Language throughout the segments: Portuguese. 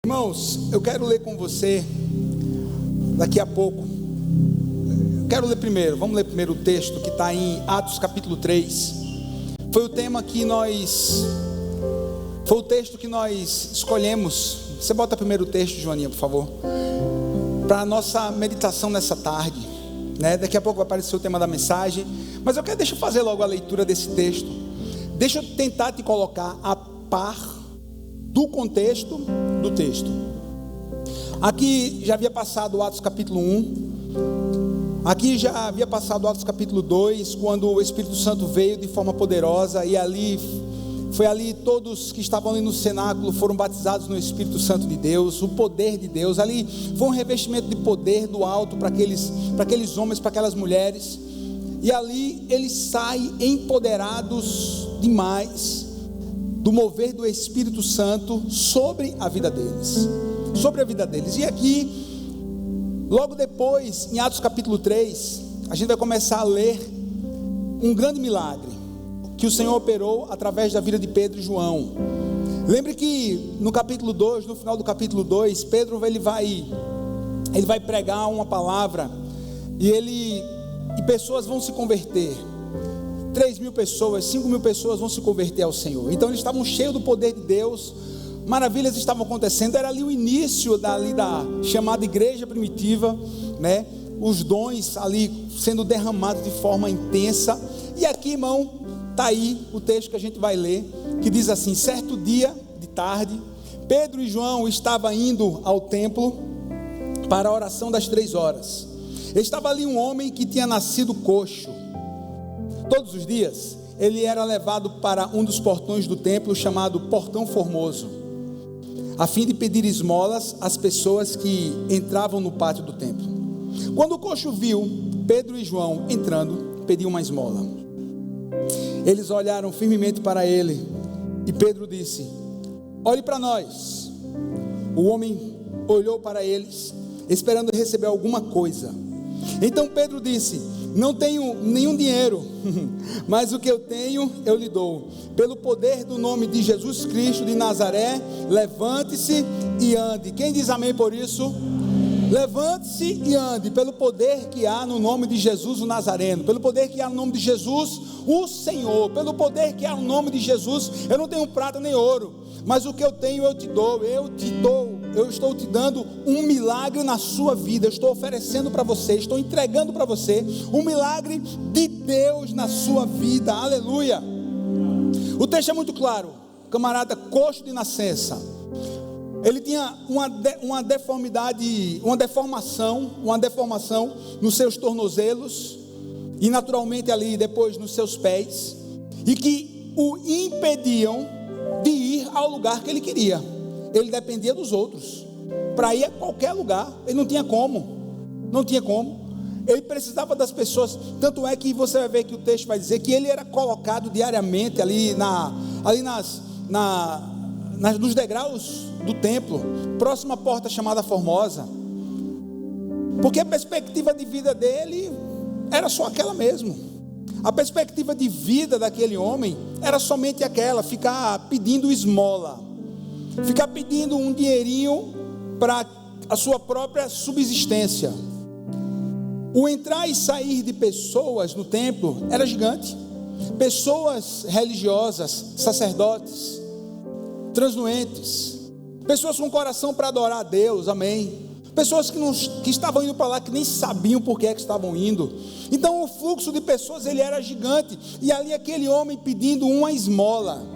Irmãos, eu quero ler com você daqui a pouco. Quero ler primeiro, vamos ler primeiro o texto que está em Atos capítulo 3. Foi o texto que nós escolhemos. Você bota primeiro o texto, Joaninha, por favor, para a nossa meditação nessa tarde, né? Daqui a pouco vai aparecer o tema da mensagem, mas deixa eu fazer logo a leitura desse texto. Deixa eu tentar te colocar a par do contexto do texto. Aqui já havia passado o Atos capítulo 1. Aqui já havia passado o Atos capítulo 2, quando o Espírito Santo veio de forma poderosa, e foi ali todos que estavam ali no cenáculo foram batizados no Espírito Santo de Deus, o poder de Deus. Ali foi um revestimento de poder do alto para aqueles homens, para aquelas mulheres, e ali eles saem empoderados demais do mover do Espírito Santo sobre a vida deles. E aqui, logo depois, em Atos capítulo 3, a gente vai começar a ler um grande milagre que o Senhor operou através da vida de Pedro e João. Lembre que no capítulo 2, no final do capítulo 2, Pedro ele vai pregar uma palavra, e pessoas vão se converter. 3.000 pessoas, 5.000 pessoas vão se converter ao Senhor. Então eles estavam cheios do poder de Deus, maravilhas estavam acontecendo. Era ali o início da chamada igreja primitiva, né? Os dons ali sendo derramados de forma intensa. E aqui, irmão, está aí o texto que a gente vai ler, que diz assim: certo dia de tarde, Pedro e João estavam indo ao templo para a oração das 3 horas. Estava ali um homem que tinha nascido coxo. Todos os dias ele era levado para um dos portões do templo, chamado Portão Formoso, a fim de pedir esmolas às pessoas que entravam no pátio do templo. Quando o coxo viu Pedro e João entrando, pediu uma esmola. Eles olharam firmemente para ele, e Pedro disse: olhe para nós. O homem olhou para eles, esperando receber alguma coisa. Então Pedro disse: não tenho nenhum dinheiro, mas o que eu tenho eu lhe dou. Pelo poder do nome de Jesus Cristo de Nazaré, levante-se e ande. Quem diz amém por isso? Levante-se e ande, pelo poder que há no nome de Jesus o Nazareno, pelo poder que há no nome de Jesus o Senhor, pelo poder que há no nome de Jesus. Eu não tenho prata nem ouro, mas o que eu tenho eu te dou. Eu estou te dando um milagre na sua vida. Eu estou oferecendo para você, estou entregando para você um milagre de Deus na sua vida. Aleluia. O texto é muito claro. O camarada coxo de nascença, ele tinha uma deformação nos seus tornozelos, e naturalmente ali depois nos seus pés, e que o impediam de ir ao lugar que ele queria. Ele dependia dos outros para ir a qualquer lugar. Ele não tinha como. Ele precisava das pessoas. Tanto é que você vai ver que o texto vai dizer que ele era colocado diariamente nos degraus do templo, próxima à porta chamada Formosa, porque a perspectiva de vida dele era só aquela mesmo. A perspectiva de vida daquele homem era somente aquela: ficar pedindo esmola, ficar pedindo um dinheirinho para a sua própria subsistência. O entrar e sair de pessoas no templo era gigante. Pessoas religiosas, sacerdotes, transnuentes, pessoas com coração para adorar a Deus, amém. Pessoas que estavam indo para lá, que nem sabiam por que estavam indo. Então o fluxo de pessoas ele era gigante, e ali aquele homem pedindo uma esmola,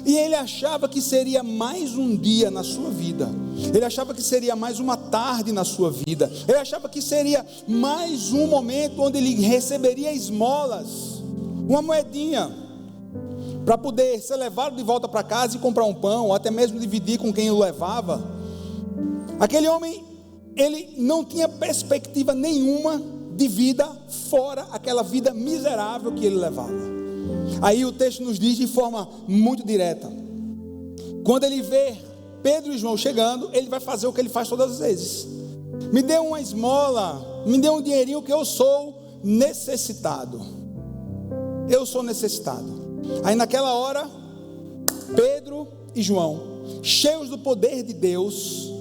e ele achava que seria mais um dia na sua vida, ele achava que seria mais uma tarde na sua vida, ele achava que seria mais um momento onde ele receberia esmolas, uma moedinha, para poder ser levado de volta para casa e comprar um pão, ou até mesmo dividir com quem o levava. Aquele homem, ele não tinha perspectiva nenhuma de vida fora aquela vida miserável que ele levava. Aí o texto nos diz de forma muito direta: quando ele vê Pedro e João chegando, ele vai fazer o que ele faz todas as vezes: me dê uma esmola, me dê um dinheirinho, que eu sou necessitado. Aí naquela hora, Pedro e João cheios do poder de Deus,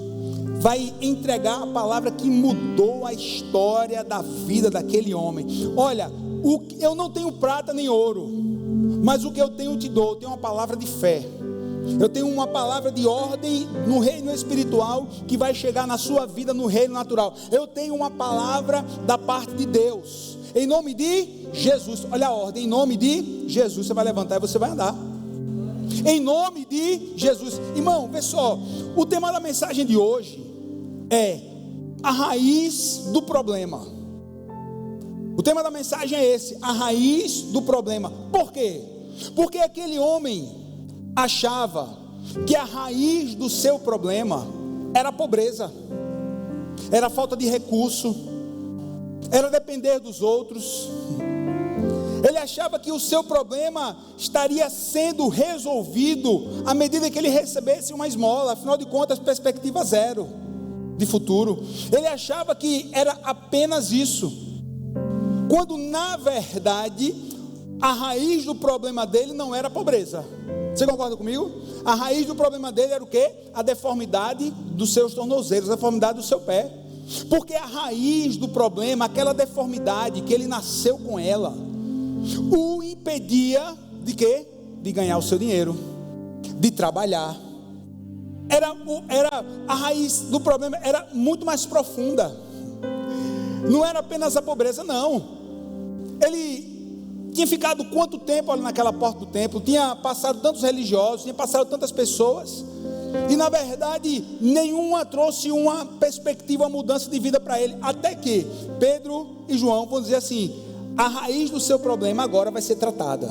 vai entregar a palavra que mudou a história da vida daquele homem. Olha, eu não tenho prata nem ouro, mas o que eu tenho te dou. Eu tenho uma palavra de fé, eu tenho uma palavra de ordem no reino espiritual, que vai chegar na sua vida no reino natural. Eu tenho uma palavra da parte de Deus, em nome de Jesus. Olha a ordem, em nome de Jesus. Você vai levantar e você vai andar, em nome de Jesus. Irmão, vê só, o tema da mensagem de hoje é a raiz do problema. O tema da mensagem é esse, a raiz do problema. Por quê? Porque aquele homem achava que a raiz do seu problema era a pobreza, era a falta de recurso, era depender dos outros. Ele achava que o seu problema estaria sendo resolvido à medida que ele recebesse uma esmola. Afinal de contas, perspectiva zero de futuro. Ele achava que era apenas isso, quando na verdade a raiz do problema dele não era a pobreza. Você concorda comigo? A raiz do problema dele era o quê? A deformidade dos seus tornozelos, a deformidade do seu pé. Porque a raiz do problema, aquela deformidade que ele nasceu com ela, o impedia de quê? De ganhar o seu dinheiro, de trabalhar. A raiz do problema era muito mais profunda. Não era apenas a pobreza, não. Ele tinha ficado quanto tempo ali naquela porta do templo? Tinha passado tantos religiosos, tinha passado tantas pessoas, e na verdade nenhuma trouxe uma perspectiva, uma mudança de vida para ele. Até que Pedro e João vão dizer assim: a raiz do seu problema agora vai ser tratada.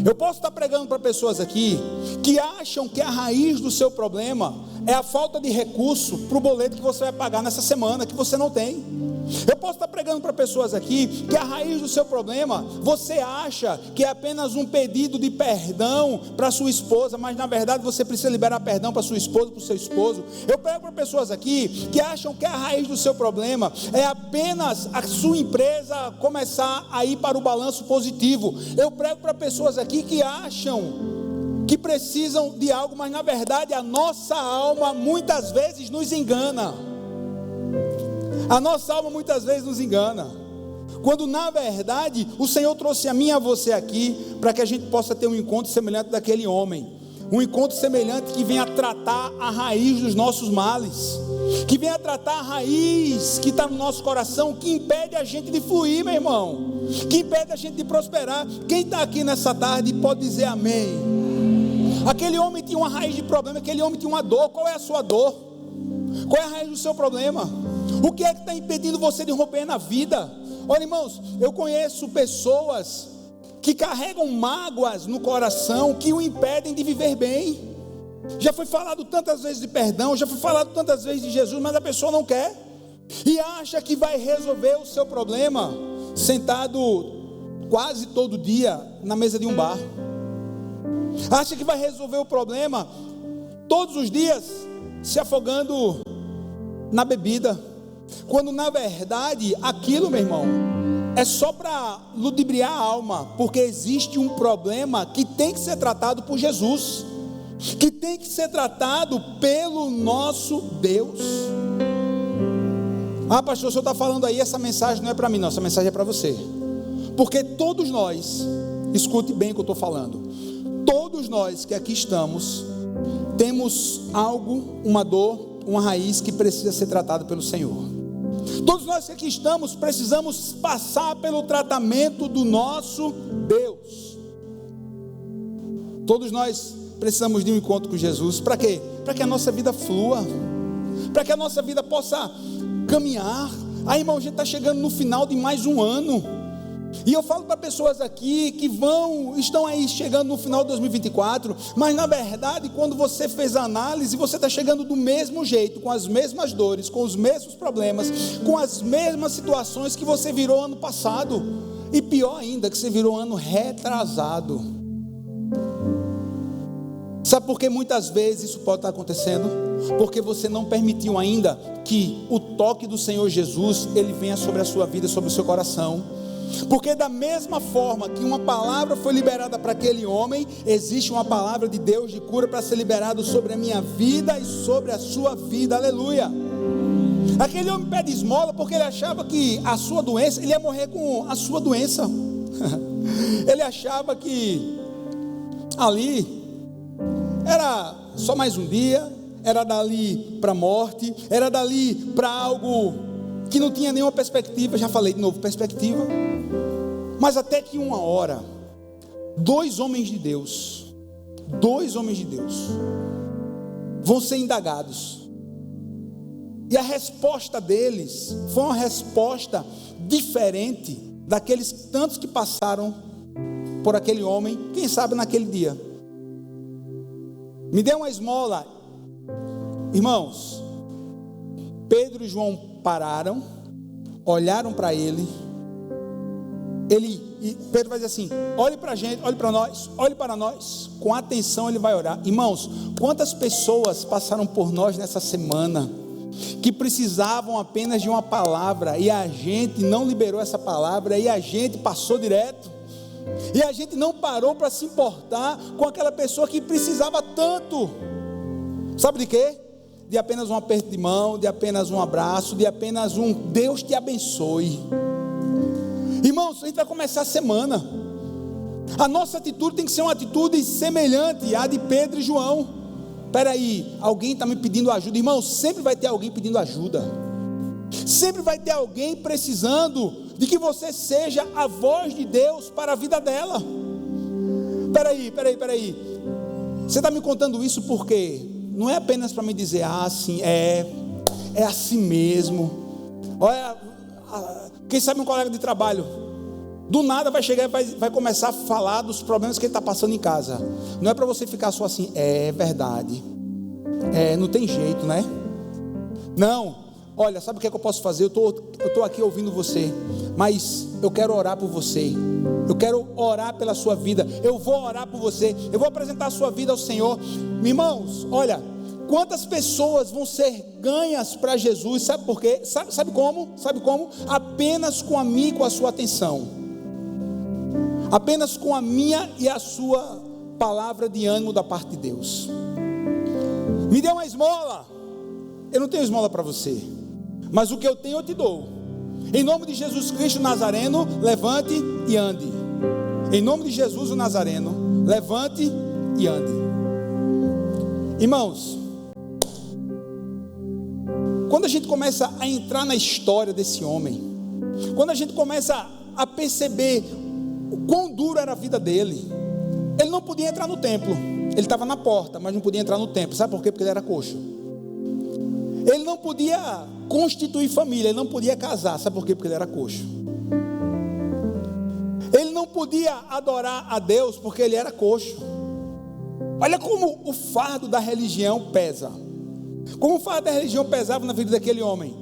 Eu posso estar pregando para pessoas aqui que acham que a raiz do seu problema é a falta de recurso para o boleto que você vai pagar nessa semana, que você não tem. Eu posso estar pregando para pessoas aqui que a raiz do seu problema, você acha que é apenas um pedido de perdão para sua esposa, mas na verdade você precisa liberar perdão para sua esposa, para o seu esposo. Eu prego para pessoas aqui que acham que a raiz do seu problema é apenas a sua empresa começar a ir para o balanço positivo. Eu prego para pessoas aqui que acham que precisam de algo, mas na verdade a nossa alma muitas vezes nos engana. A nossa alma muitas vezes nos engana, quando na verdade o Senhor trouxe a mim e a você aqui para que a gente possa ter um encontro semelhante daquele homem, um encontro semelhante que venha tratar a raiz dos nossos males, que venha tratar a raiz que está no nosso coração, que impede a gente de fluir, meu irmão, que impede a gente de prosperar. Quem está aqui nessa tarde pode dizer amém? Aquele homem tinha uma raiz de problema, aquele homem tinha uma dor. Qual é a sua dor? Qual é a raiz do seu problema? O que é que está impedindo você de romper na vida? Olha, irmãos, eu conheço pessoas que carregam mágoas no coração, que o impedem de viver bem. Já foi falado tantas vezes de perdão, já foi falado tantas vezes de Jesus, mas a pessoa não quer, e acha que vai resolver o seu problema sentado quase todo dia na mesa de um bar. Acha que vai resolver o problema todos os dias se afogando na bebida, quando na verdade aquilo, meu irmão, é só para ludibriar a alma, porque existe um problema que tem que ser tratado por Jesus, que tem que ser tratado pelo nosso Deus. Ah, pastor, o senhor está falando aí, essa mensagem não é para mim não, essa mensagem é para você, porque todos nós, escute bem o que eu estou falando, todos nós que aqui estamos, temos algo, uma dor, uma raiz que precisa ser tratada pelo Senhor. Todos nós que aqui estamos precisamos passar pelo tratamento do nosso Deus. Todos nós precisamos de um encontro com Jesus. Para quê? Para que a nossa vida flua, para que a nossa vida possa caminhar. Aí, irmão, a gente está chegando no final de mais um ano. E eu falo para pessoas aqui que estão aí chegando no final de 2024, mas na verdade, quando você fez a análise, você está chegando do mesmo jeito, com as mesmas dores, com os mesmos problemas, com as mesmas situações que você virou ano passado, e pior ainda, que você virou ano retrasado. Sabe por que muitas vezes isso pode estar acontecendo? Porque você não permitiu ainda que o toque do Senhor Jesus, ele venha sobre a sua vida, sobre o seu coração. Porque da mesma forma que uma palavra foi liberada para aquele homem, existe uma palavra de Deus de cura para ser liberada sobre a minha vida e sobre a sua vida, aleluia. Aquele homem pede esmola porque ele achava que a sua doença, ele ia morrer com a sua doença. Ele achava que ali era só mais um dia, era dali para a morte, era dali para algo que não tinha nenhuma perspectiva. Já falei de novo, perspectiva. Mas até que uma hora, dois homens de Deus vão ser indagados. E a resposta deles foi uma resposta diferente daqueles tantos que passaram por aquele homem, quem sabe naquele dia. Me dê uma esmola. Irmãos, Pedro e João pararam, olharam para ele. E Pedro vai dizer assim: olhe para a gente, olhe para nós, olhe para nós. Com atenção ele vai orar. Irmãos, quantas pessoas passaram por nós nessa semana que precisavam apenas de uma palavra, e a gente não liberou essa palavra, e a gente passou direto, e a gente não parou para se importar com aquela pessoa que precisava tanto. Sabe de quê? De apenas um aperto de mão, de apenas um abraço, de apenas um Deus te abençoe. Irmãos, a gente vai começar a semana, a nossa atitude tem que ser uma atitude semelhante à de Pedro e João. Espera aí, alguém está me pedindo ajuda. Irmão, sempre vai ter alguém pedindo ajuda. Sempre vai ter alguém precisando de que você seja a voz de Deus para a vida dela. Espera aí. Você está me contando isso porque não é apenas para me dizer, sim, é assim mesmo. Olha, quem sabe um colega de trabalho, do nada vai chegar e vai começar a falar dos problemas que ele está passando em casa. Não é para você ficar só assim, é verdade, não tem jeito, né? Não, olha, sabe o que é que eu posso fazer? Eu estou aqui ouvindo você, mas eu quero orar por você, eu quero orar pela sua vida, eu vou orar por você, eu vou apresentar a sua vida ao Senhor. Irmãos, olha, quantas pessoas vão ser ganhas para Jesus, sabe por quê? Sabe como? Apenas com a minha e com a sua atenção. Apenas com a minha e a sua palavra de ânimo da parte de Deus. Me dê uma esmola. Eu não tenho esmola para você, mas o que eu tenho eu te dou. Em nome de Jesus Cristo Nazareno, levante e ande. Em nome de Jesus o Nazareno, levante e ande. Irmãos, quando a gente começa a entrar na história desse homem, quando a gente começa a perceber o quão duro era a vida dele, ele não podia entrar no templo. Ele estava na porta, mas não podia entrar no templo. Sabe por quê? Porque ele era coxo. Ele não podia constituir família, ele não podia casar. Sabe por quê? Porque ele era coxo. Ele não podia adorar a Deus porque ele era coxo. Olha como o fardo da religião pesa. Como o fardo da religião pesava na vida daquele homem.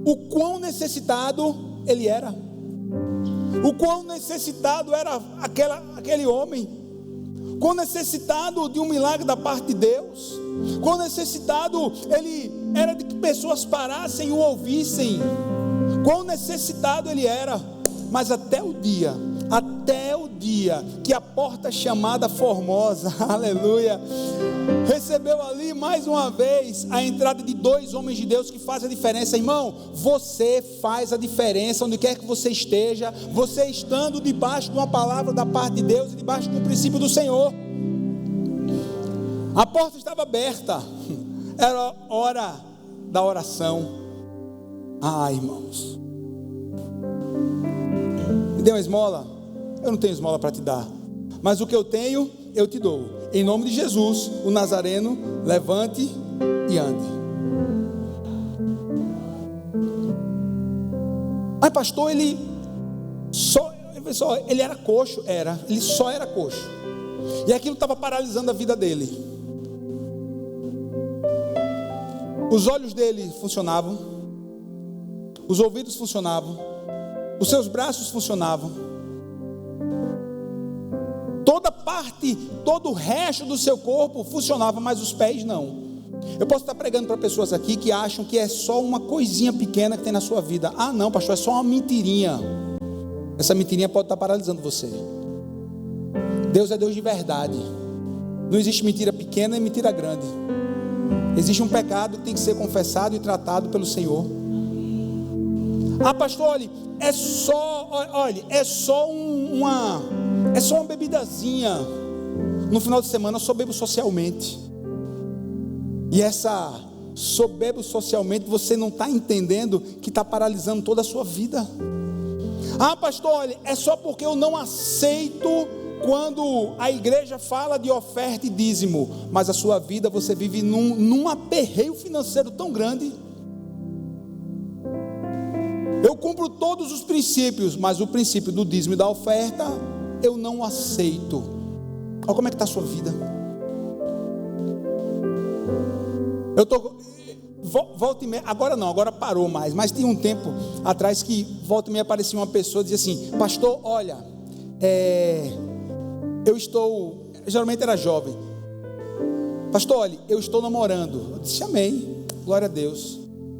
O quão necessitado ele era. O quão necessitado era aquele homem. Quão necessitado de um milagre da parte de Deus. Quão necessitado ele era de que pessoas parassem e o ouvissem. Quão necessitado ele era. Mas até o dia que a porta chamada Formosa, aleluia, recebeu ali mais uma vez a entrada de dois homens de Deus que fazem a diferença. Irmão, você faz a diferença onde quer que você esteja, você estando debaixo de uma palavra da parte de Deus e debaixo de um princípio do Senhor. A porta estava aberta, era hora da oração. Irmãos, me dê uma esmola? Eu não tenho esmola para te dar, mas o que eu tenho, eu te dou. Em nome de Jesus, o Nazareno, levante e ande. Mas pastor, ele era coxo, ele só era coxo. E aquilo estava paralisando a vida dele. Os olhos dele funcionavam, os ouvidos funcionavam, os seus braços funcionavam. Toda parte, todo o resto do seu corpo funcionava, mas os pés não. Eu posso estar pregando para pessoas aqui que acham que é só uma coisinha pequena que tem na sua vida. Não, pastor, é só uma mentirinha. essa mentirinha pode estar paralisando você. Deus é Deus de verdade. Não existe mentira pequena e mentira grande. Existe um pecado que tem que ser confessado e tratado pelo Senhor. Ah, pastor, olha, é só uma bebidazinha. No final de semana eu só bebo socialmente. E só bebo socialmente, você não está entendendo que está paralisando toda a sua vida. Ah, pastor, olha, é só porque eu não aceito quando a igreja fala de oferta e dízimo, mas a sua vida você vive num aperreio financeiro tão grande. Eu cumpro todos os princípios, mas o princípio do dízimo e da oferta eu não aceito. Olha como é que está a sua vida. Volta e meia, agora não, agora parou mais, mas tinha um tempo atrás que volta e meia aparecia uma pessoa e dizia assim: pastor, olha, geralmente era jovem, pastor, olha, eu estou namorando. Eu disse: amém, glória a Deus.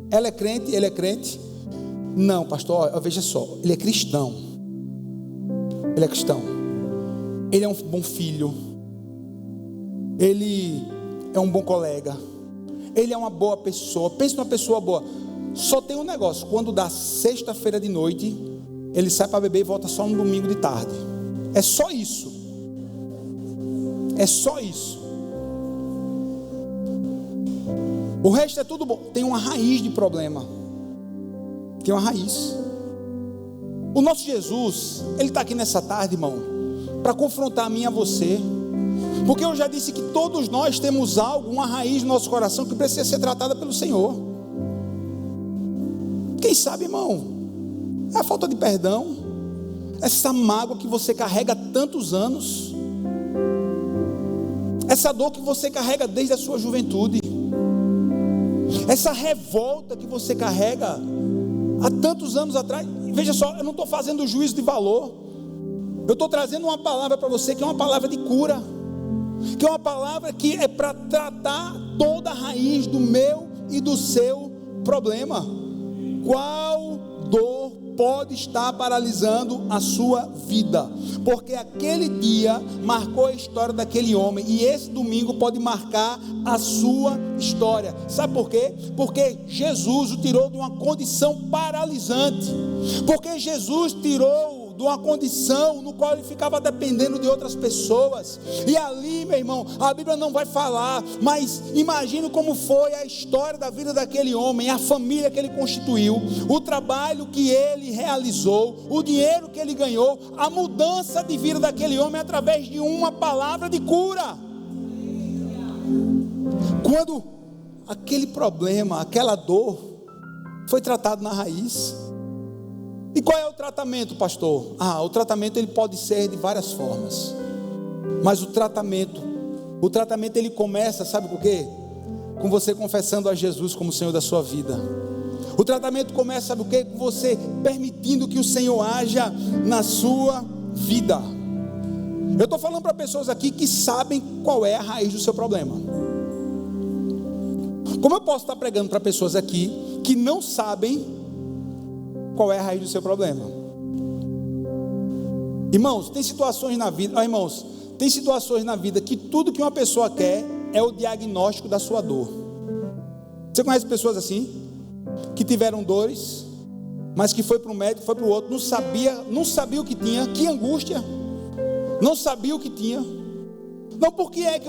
Ela é crente, ele é crente? Não, pastor, olha, veja só, ele é cristão. Ele é cristão. Ele é um bom filho. Ele é um bom colega. Ele é uma boa pessoa. Pensa numa pessoa boa. Só tem um negócio: quando dá sexta-feira de noite, ele sai para beber e volta só no domingo de tarde. É só isso. É só isso. O resto é tudo bom. Tem uma raiz de problema. Tem uma raiz. O nosso Jesus, ele está aqui nessa tarde, irmão, para confrontar a mim e a você. Porque eu já disse que todos nós temos algo, uma raiz no nosso coração que precisa ser tratada pelo Senhor. Quem sabe, irmão, é a falta de perdão, essa mágoa que você carrega há tantos anos, essa dor que você carrega desde a sua juventude, essa revolta que você carrega há tantos anos atrás. Veja só, eu não estou fazendo juízo de valor, eu estou trazendo uma palavra para você que é uma palavra de cura, que é uma palavra que é para tratar toda a raiz do meu e do seu problema. Qual dor pode estar paralisando a sua vida? Porque aquele dia marcou a história daquele homem, e esse domingo pode marcar a sua história. Sabe por quê? Porque Jesus o tirou de uma condição paralisante, porque Jesus tirou de uma condição no qual ele ficava dependendo de outras pessoas. E ali, meu irmão, a Bíblia não vai falar, mas imagine como foi a história da vida daquele homem, a família que ele constituiu, o trabalho que ele realizou, o dinheiro que ele ganhou, a mudança de vida daquele homem através de uma palavra de cura. Quando aquele problema, aquela dor foi tratado na raiz. E qual é o tratamento, pastor? O tratamento ele pode ser de várias formas, mas o tratamento ele começa, sabe por quê? Com você confessando a Jesus como Senhor da sua vida. O tratamento começa, sabe o quê? Com você permitindo que o Senhor haja na sua vida. Eu estou falando para pessoas aqui que sabem qual é a raiz do seu problema. Como eu posso estar pregando para pessoas aqui que não sabem qual é a raiz do seu problema? Irmãos, tem situações na vida, tem situações na vida que tudo que uma pessoa quer é o diagnóstico da sua dor. Você conhece pessoas assim? Que tiveram dores, mas que foi para um médico, foi para o outro, não sabia o que tinha, que angústia, não sabia o que tinha. Não, por que é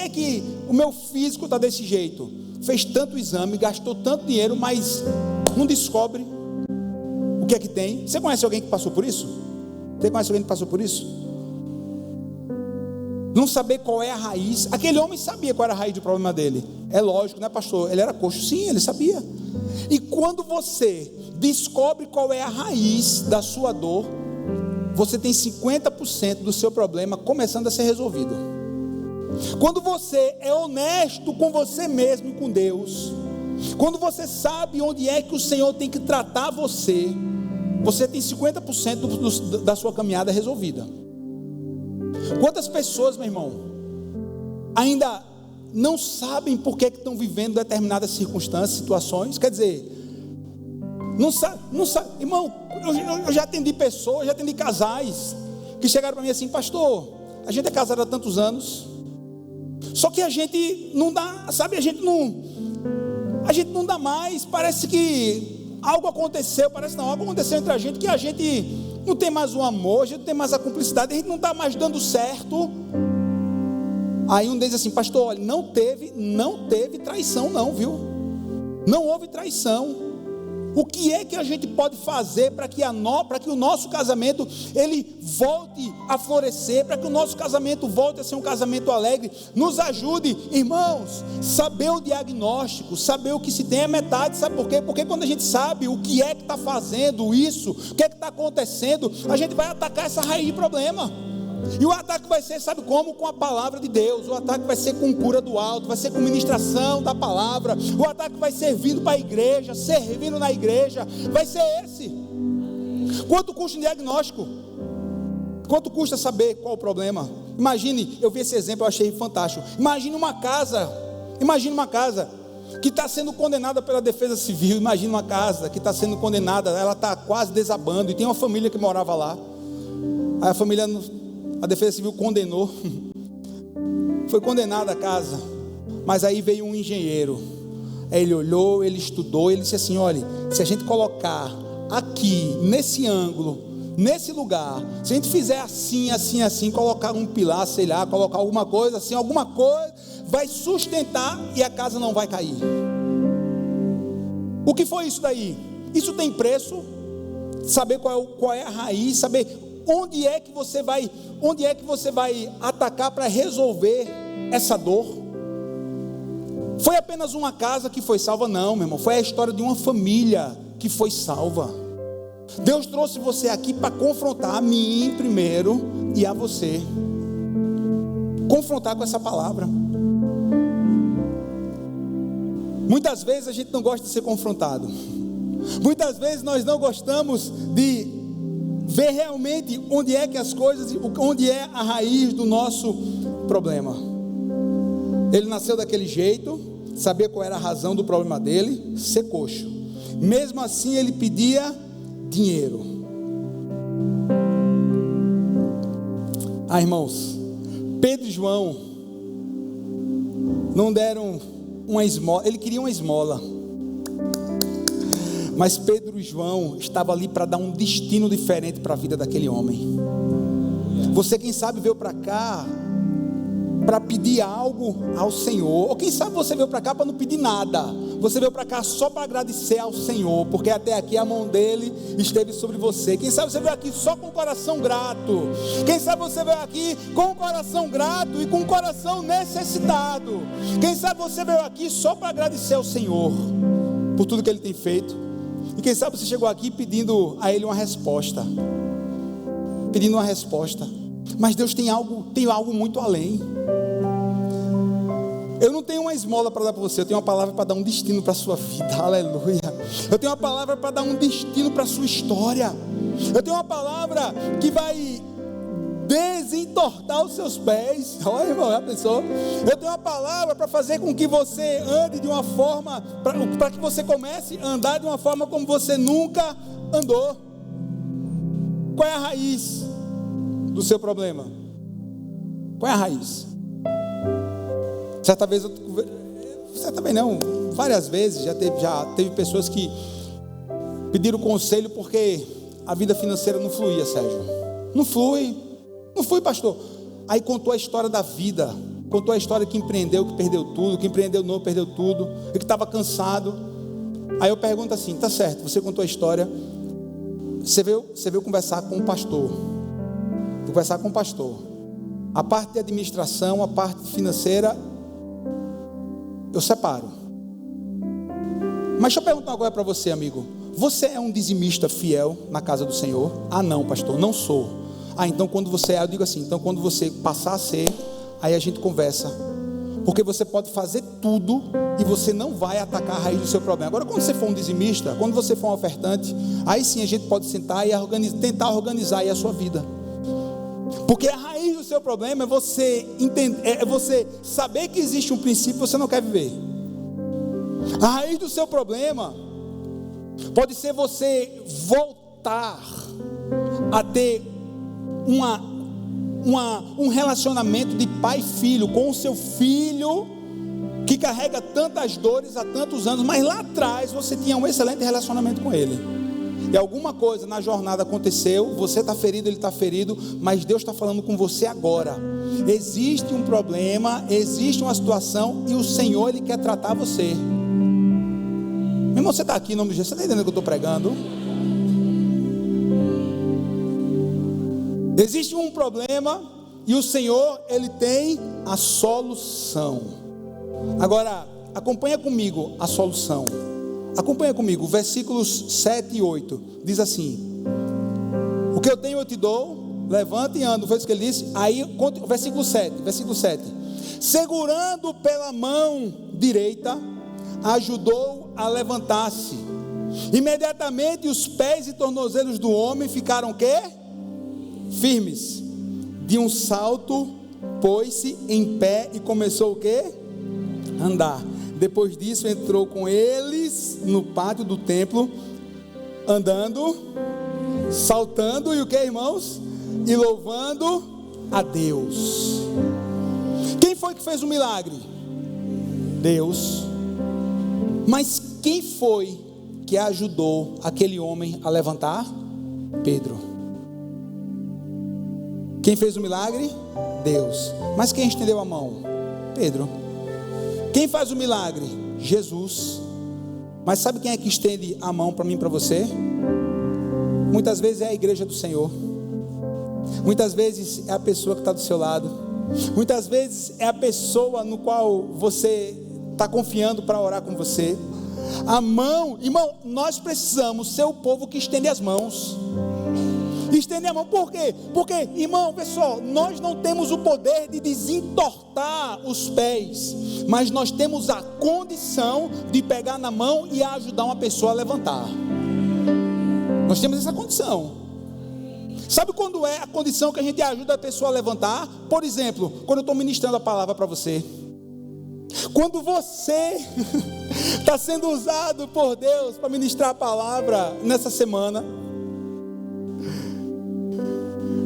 que o meu físico está desse jeito? Fez tanto exame, gastou tanto dinheiro, mas não descobre o que é que tem. Você conhece alguém que passou por isso? Você conhece alguém que passou por isso? Não saber qual é a raiz. Aquele homem sabia qual era a raiz do problema dele. É lógico, né, pastor? Ele era coxo. Sim, ele sabia. E quando você descobre qual é a raiz da sua dor, você tem 50% do seu problema começando a ser resolvido. Quando você é honesto com você mesmo e com Deus, quando você sabe onde é que o Senhor tem que tratar você, você tem 50% da sua caminhada resolvida. Quantas pessoas, meu irmão, ainda não sabem por que estão vivendo determinadas circunstâncias, situações? Quer dizer, Não sabe, irmão, eu já atendi pessoas, já atendi casais que chegaram para mim assim: pastor, a gente é casado há tantos anos, só que a gente não dá, sabe, a gente não dá mais, parece que algo aconteceu, algo aconteceu entre a gente, que a gente não tem mais o amor, a gente não tem mais a cumplicidade, a gente não está mais dando certo. Aí um deles assim: pastor, olha, não teve traição não, viu? Não houve traição. O que é que a gente pode fazer para que o nosso casamento ele volte a florescer, para que o nosso casamento volte a ser um casamento alegre? Nos ajude, irmãos. Saber o diagnóstico, saber o que se tem é metade. Sabe por quê? Porque quando a gente sabe o que é que está fazendo isso, o que é que está acontecendo, a gente vai atacar essa raiz de problema. E o ataque vai ser, sabe como? Com a palavra de Deus. O ataque vai ser com cura do alto, vai ser com ministração da palavra. O ataque vai ser vindo para a igreja, servindo na igreja. Vai ser esse. Quanto custa um diagnóstico? Quanto custa saber qual o problema? Imagine, eu vi esse exemplo, eu achei fantástico. Imagine uma casa que está sendo condenada pela defesa civil. Imagine uma casa que está sendo condenada, ela está quase desabando, e tem uma família que morava lá. Aí a defesa civil condenou, foi condenada a casa, mas aí veio um engenheiro, aí ele olhou, ele estudou, ele disse assim: olha, se a gente colocar aqui, nesse ângulo, nesse lugar, se a gente fizer assim, assim, assim, colocar um pilar, sei lá, colocar alguma coisa assim, alguma coisa, vai sustentar e a casa não vai cair. O que foi isso daí? Isso tem preço? Saber qual é a raiz, saber onde é que você vai atacar para resolver essa dor? Foi apenas uma casa que foi salva? Não, meu irmão, foi a história de uma família que foi salva. Deus trouxe você aqui para confrontar a mim primeiro e a você. Confrontar com essa palavra. Muitas vezes a gente não gosta de ser confrontado. Muitas vezes nós não gostamos de ver realmente onde é que as coisas, onde é a raiz do nosso problema. Ele nasceu daquele jeito, sabia qual era a razão do problema dele, ser coxo. Mesmo assim ele pedia dinheiro. Irmãos, Pedro e João não deram uma esmola, ele queria uma esmola. Mas Pedro e João estavam ali para dar um destino diferente para a vida daquele homem. Você, quem sabe, veio para cá para pedir algo ao Senhor. Ou quem sabe você veio para cá para não pedir nada. Você veio para cá só para agradecer ao Senhor, porque até aqui a mão dele esteve sobre você. Quem sabe você veio aqui só com o coração grato. Quem sabe você veio aqui com o coração grato e com o coração necessitado. Quem sabe você veio aqui só para agradecer ao Senhor por tudo que ele tem feito. E quem sabe você chegou aqui pedindo a ele uma resposta. Pedindo uma resposta. Mas Deus tem algo muito além. Eu não tenho uma esmola para dar para você, eu tenho uma palavra para dar um destino para a sua vida. Aleluia. Eu tenho uma palavra para dar um destino para a sua história. Eu tenho uma palavra que vai desentortar os seus pés. Olha, irmão, já pensou? Eu tenho uma palavra para fazer com que você ande de uma forma, para que você comece a andar de uma forma como você nunca andou. Qual é a raiz do seu problema? Qual é a raiz? Certa vez várias vezes já teve pessoas que pediram conselho porque a vida financeira não fluía, Sérgio. Não flui, pastor. Aí contou a história da vida, contou a história que empreendeu, que perdeu tudo, que empreendeu novo, perdeu tudo, e que estava cansado. Aí eu pergunto assim: tá certo, você contou a história, você veio conversar com o pastor. Vou conversar com o pastor. A parte de administração, a parte financeira, eu separo. Mas deixa eu perguntar agora para você, amigo: você é um dizimista fiel na casa do Senhor? Ah, não, pastor, não sou. Ah, então quando você é, eu digo assim, então quando você passar a ser, aí a gente conversa. Porque você pode fazer tudo e você não vai atacar a raiz do seu problema. Agora, quando você for um dizimista, quando você for um ofertante, aí sim a gente pode sentar e tentar organizar aí a sua vida. Porque a raiz do seu problema é você entender, é você saber que existe um princípio que você não quer viver. A raiz do seu problema Pode ser você voltar a ter um relacionamento de pai e filho com o seu filho, que carrega tantas dores há tantos anos, mas lá atrás você tinha um excelente relacionamento com ele, e alguma coisa na jornada aconteceu, você está ferido, ele está ferido, mas Deus está falando com você agora. Existe um problema, existe uma situação, e o Senhor, Ele quer tratar você. Meu irmão, você está aqui em nome de Jesus, você está entendendo o que eu estou pregando? Existe um problema, e o Senhor, Ele tem a solução. Agora, acompanha comigo a solução. Acompanha comigo, versículos 7 e 8, diz assim: o que eu tenho eu te dou, levanta e anda, foi isso que ele disse. Aí, versículo 7, segurando pela mão direita, ajudou a levantar-se. Imediatamente os pés e tornozelos do homem ficaram quê? Firmes. De um salto, pôs-se em pé e começou o quê? Andar. Depois disso entrou com eles no pátio do templo, andando, saltando e o que, irmãos? E louvando a Deus. Quem foi que fez o milagre? Deus. Mas quem foi que ajudou aquele homem a levantar? Pedro. Quem fez o milagre? Deus. Mas quem estendeu a mão? Pedro. Quem faz o milagre? Jesus. Mas sabe quem é que estende a mão para mim e para você? Muitas vezes é a igreja do Senhor. Muitas vezes é a pessoa que está do seu lado. Muitas vezes é a pessoa no qual você está confiando para orar com você. A mão, irmão, nós precisamos ser o povo que estende as mãos. Estender a mão, por quê? Porque, irmão, pessoal, nós não temos o poder de desentortar os pés, mas nós temos a condição de pegar na mão e ajudar uma pessoa a levantar. Nós temos essa condição. Sabe quando é a condição que a gente ajuda a pessoa a levantar? Por exemplo, quando eu estou ministrando a palavra para você. Quando você está sendo usado por Deus para ministrar a palavra nessa semana,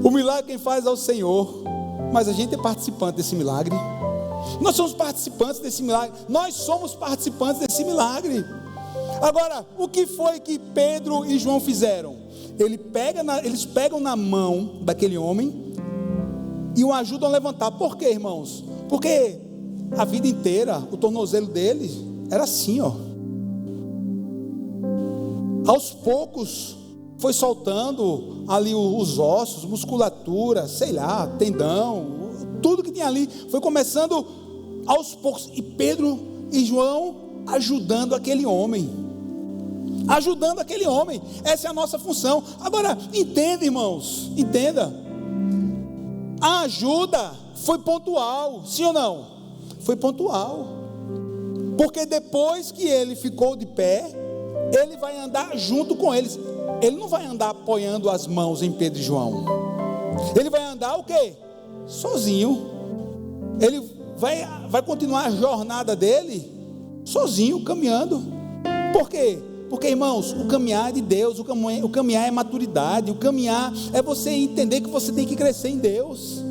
o milagre quem faz é o Senhor, mas a gente é participante desse milagre. Nós somos participantes desse milagre. Nós somos participantes desse milagre. Agora, o que foi que Pedro e João fizeram? Eles pegam na mão daquele homem e o ajudam a levantar. Por quê, irmãos? Porque a vida inteira o tornozelo dele era assim, ó. Aos poucos foi soltando ali os ossos, musculatura, sei lá, tendão, tudo que tinha ali, foi começando aos poucos, e Pedro e João ajudando aquele homem, essa é a nossa função. Agora, entenda, irmãos, entenda, a ajuda foi pontual, sim ou não? Foi pontual, porque depois que ele ficou de pé, ele vai andar junto com eles. Ele não vai andar apoiando as mãos em Pedro e João. Ele vai andar o quê? Sozinho. Ele vai continuar a jornada dele sozinho, caminhando. Por quê? Porque, irmãos, o caminhar é de Deus, o caminhar é maturidade, o caminhar é você entender que você tem que crescer em Deus.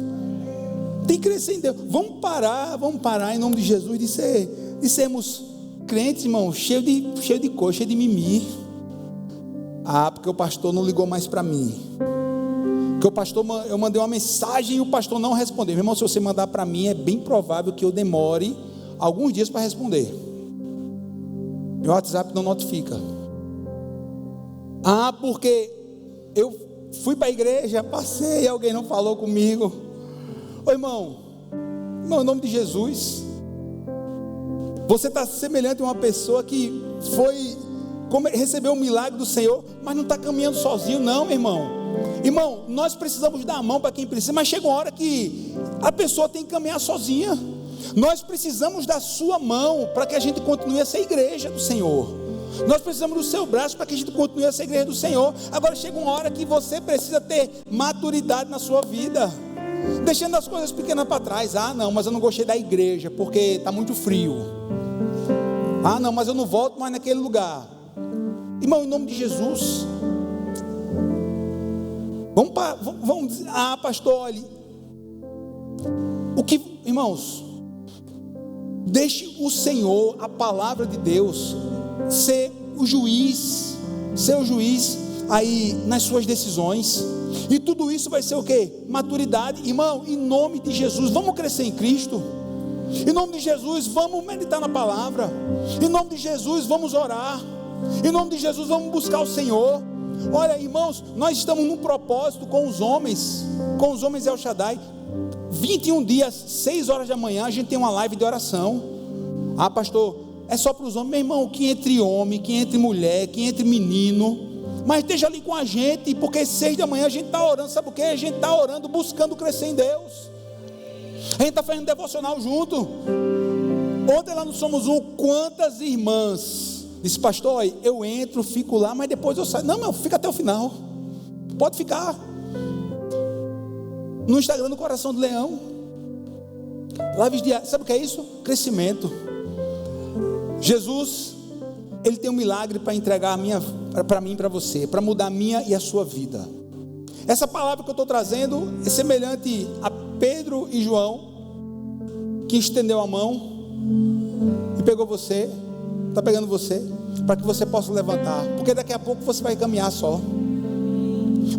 Tem que crescer em Deus. Vamos parar em nome de Jesus de sermos crentes, irmão, cheio de coisa, cheio de mimimi. Porque o pastor não ligou mais para mim. Porque o pastor, eu mandei uma mensagem e o pastor não respondeu. Meu irmão, se você mandar para mim, é bem provável que eu demore alguns dias para responder. Meu WhatsApp não notifica. Porque eu fui para a igreja, passei, alguém não falou comigo. Ô irmão, em nome de Jesus, você está semelhante a uma pessoa que recebeu o milagre do Senhor, mas não está caminhando sozinho, não, meu irmão. Irmão, nós precisamos dar a mão para quem precisa, mas chega uma hora que a pessoa tem que caminhar sozinha. Nós precisamos da sua mão para que a gente continue a ser igreja do Senhor. Nós precisamos do seu braço para que a gente continue a ser igreja do Senhor. Agora chega uma hora que você precisa ter maturidade na sua vida, deixando as coisas pequenas para trás. Não, mas eu não gostei da igreja porque está muito frio. Não, mas eu não volto mais naquele lugar. Irmão, em nome de Jesus. Vamos dizer, pastor, olhe. Irmãos, deixe o Senhor, a palavra de Deus, ser o juiz aí nas suas decisões. E tudo isso vai ser o quê? Maturidade. Irmão, em nome de Jesus, vamos crescer em Cristo. Em nome de Jesus, vamos meditar na palavra. Em nome de Jesus, vamos orar. Em nome de Jesus, vamos buscar o Senhor. Olha, irmãos, nós estamos num propósito com os homens El Shaddai. 21 dias, 6 horas da manhã, a gente tem uma live de oração. Pastor, é só para os homens. Meu irmão, que entre homem, que entre mulher, que entre menino, mas esteja ali com a gente, porque 6 da manhã a gente está orando. Sabe por quê? A gente está orando, buscando crescer em Deus. A gente está fazendo devocional junto. Ontem lá no Somos Um, quantas irmãs disse, pastor, eu entro, fico lá, mas depois eu saio. Não, fica até o final. Pode ficar. No Instagram do Coração do Leão. Lives diárias. Sabe o que é isso? Crescimento. Jesus, Ele tem um milagre para entregar para mim e para você, para mudar a minha e a sua vida. Essa palavra que eu estou trazendo é semelhante a Pedro e João, que estendeu a mão e pegou você, está pegando você, para que você possa levantar, porque daqui a pouco você vai caminhar só.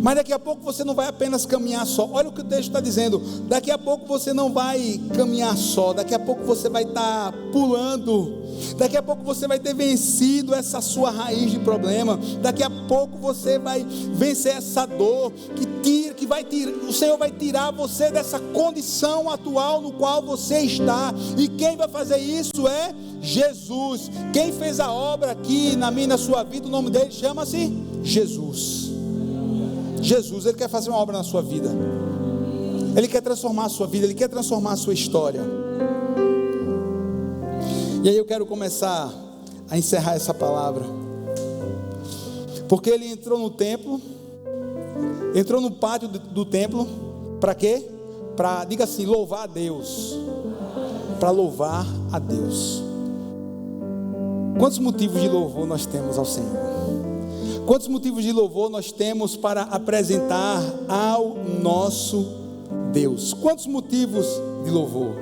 Mas daqui a pouco você não vai apenas caminhar só. Olha o que o texto está dizendo. Daqui a pouco você não vai caminhar só. Daqui a pouco você vai estar pulando. Daqui a pouco você vai ter vencido essa sua raiz de problema. Daqui a pouco você vai vencer essa dor o Senhor vai tirar você dessa condição atual no qual você está. E quem vai fazer isso é Jesus. Quem fez a obra aqui na minha e na sua vida, o nome dele chama-se Jesus. Jesus, Ele quer fazer uma obra na sua vida. Ele quer transformar a sua vida. Ele quer transformar a sua história. E aí eu quero começar a encerrar essa palavra, porque Ele entrou no templo, entrou no pátio do templo, para quê? Para, diga assim, louvar a Deus. Para louvar a Deus. Quantos motivos de louvor nós temos ao Senhor? Quantos motivos de louvor nós temos para apresentar ao nosso Deus? Quantos motivos de louvor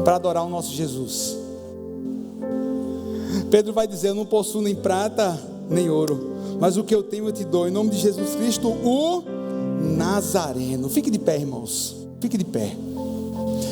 para adorar o nosso Jesus? Pedro vai dizer, eu não possuo nem prata nem ouro, mas o que eu tenho eu te dou, em nome de Jesus Cristo, o Nazareno. Fique de pé, irmãos, fique de pé.